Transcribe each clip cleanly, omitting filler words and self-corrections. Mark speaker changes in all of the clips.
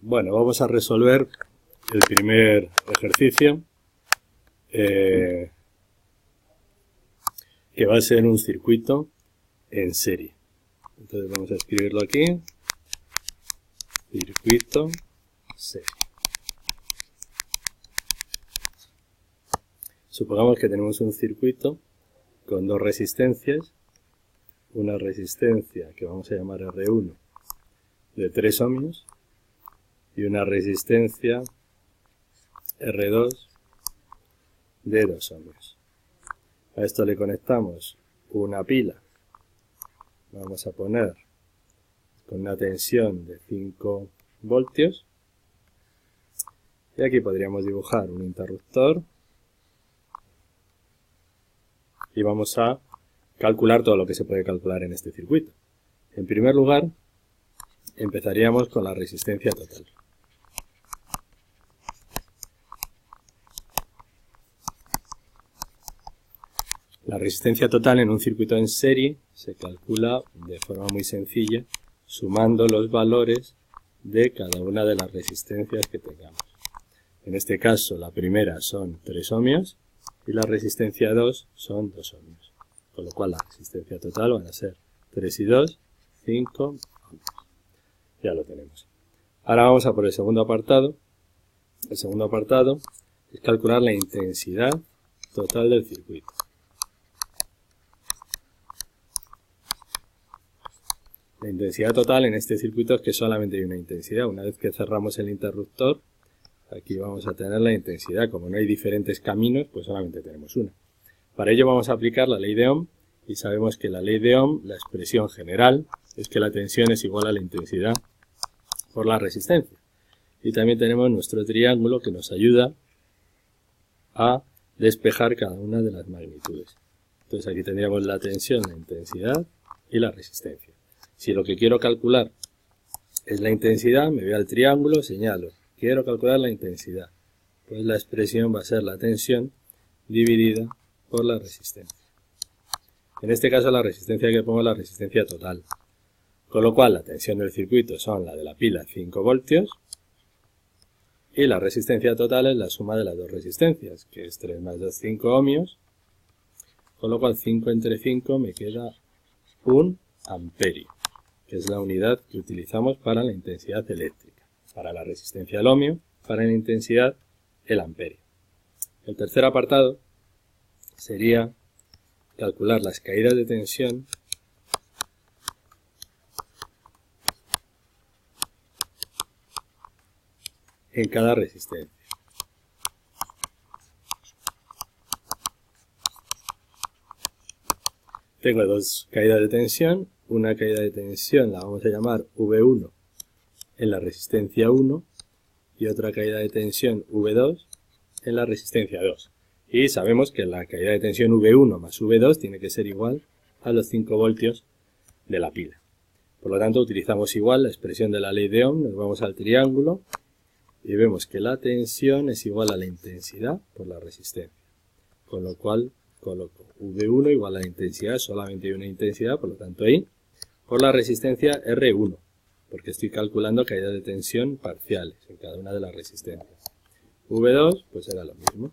Speaker 1: Bueno, vamos a resolver el primer ejercicio, que va a ser un circuito en serie. Entonces vamos a escribirlo aquí, circuito serie. Supongamos que tenemos un circuito con dos resistencias, una resistencia que vamos a llamar R1 de 3 ohmios y una resistencia R2 de 2 ohmios. A esto le conectamos una pila, vamos a poner con una tensión de 5 voltios y aquí podríamos dibujar un interruptor y vamos a calcular todo lo que se puede calcular en este circuito. En primer lugar, empezaríamos con la resistencia total. La resistencia total en un circuito en serie se calcula de forma muy sencilla, sumando los valores de cada una de las resistencias que tengamos. En este caso, la primera son 3 ohmios y la resistencia 2 son 2 ohmios. Con lo cual, la resistencia total van a ser 3 y 2, 5 ohmios. Ya lo tenemos. Ahora vamos a por el segundo apartado. El segundo apartado es calcular la intensidad total del circuito. La intensidad total en este circuito es que solamente hay una intensidad. Una vez que cerramos el interruptor, aquí vamos a tener la intensidad. Como no hay diferentes caminos, pues solamente tenemos una. Para ello vamos a aplicar la ley de Ohm y sabemos que la ley de Ohm, la expresión general, es que la tensión es igual a la intensidad por la resistencia. Y también tenemos nuestro triángulo que nos ayuda a despejar cada una de las magnitudes. Entonces aquí tendríamos la tensión, la intensidad y la resistencia. Si lo que quiero calcular es la intensidad, me voy al triángulo, señalo, quiero calcular la intensidad. Pues la expresión va a ser la tensión dividida por la resistencia. En este caso la resistencia que pongo es la resistencia total. Con lo cual la tensión del circuito son la de la pila 5 voltios y la resistencia total es la suma de las dos resistencias, que es 3 más 2, 5 ohmios. Con lo cual 5 entre 5 me queda 1 amperio, que es la unidad que utilizamos para la intensidad eléctrica. Para la resistencia el ohmio, para la intensidad el amperio. El tercer apartado sería calcular las caídas de tensión en cada resistencia. Tengo dos caídas de tensión. Una caída de tensión la vamos a llamar V1 en la resistencia 1 y otra caída de tensión V2 en la resistencia 2. Y sabemos que la caída de tensión V1 más V2 tiene que ser igual a los 5 voltios de la pila. Por lo tanto, utilizamos igual la expresión de la ley de Ohm, nos vamos al triángulo y vemos que la tensión es igual a la intensidad por la resistencia. Con lo cual, coloco V1 igual a la intensidad, solamente hay una intensidad, por lo tanto ahí, por la resistencia R1, porque estoy calculando caídas de tensión parciales en cada una de las resistencias. V2, pues será lo mismo.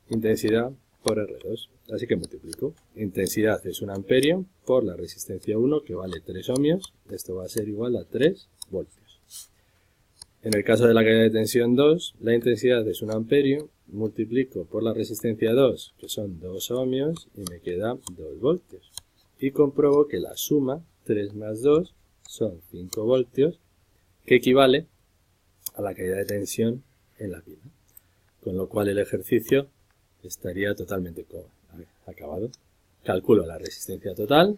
Speaker 1: Intensidad por R2. Así que multiplico. Intensidad es 1 amperio por la resistencia 1, que vale 3 ohmios. Esto va a ser igual a 3 voltios. En el caso de la caída de tensión 2, la intensidad es 1 amperio. Multiplico por la resistencia 2, que son 2 ohmios, y me queda 2 voltios. Y compruebo que la suma, 3 más 2, son 5 voltios, que equivale a la caída de tensión en la pila. Con lo cual el ejercicio estaría totalmente acabado. Calculo la resistencia total,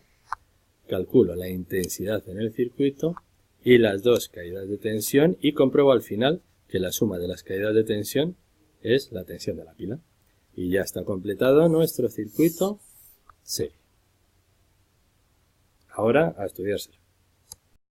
Speaker 1: calculo la intensidad en el circuito y las dos caídas de tensión y compruebo al final que la suma de las caídas de tensión es la tensión de la pila. Y ya está completado nuestro circuito serie. Ahora a estudiárselo.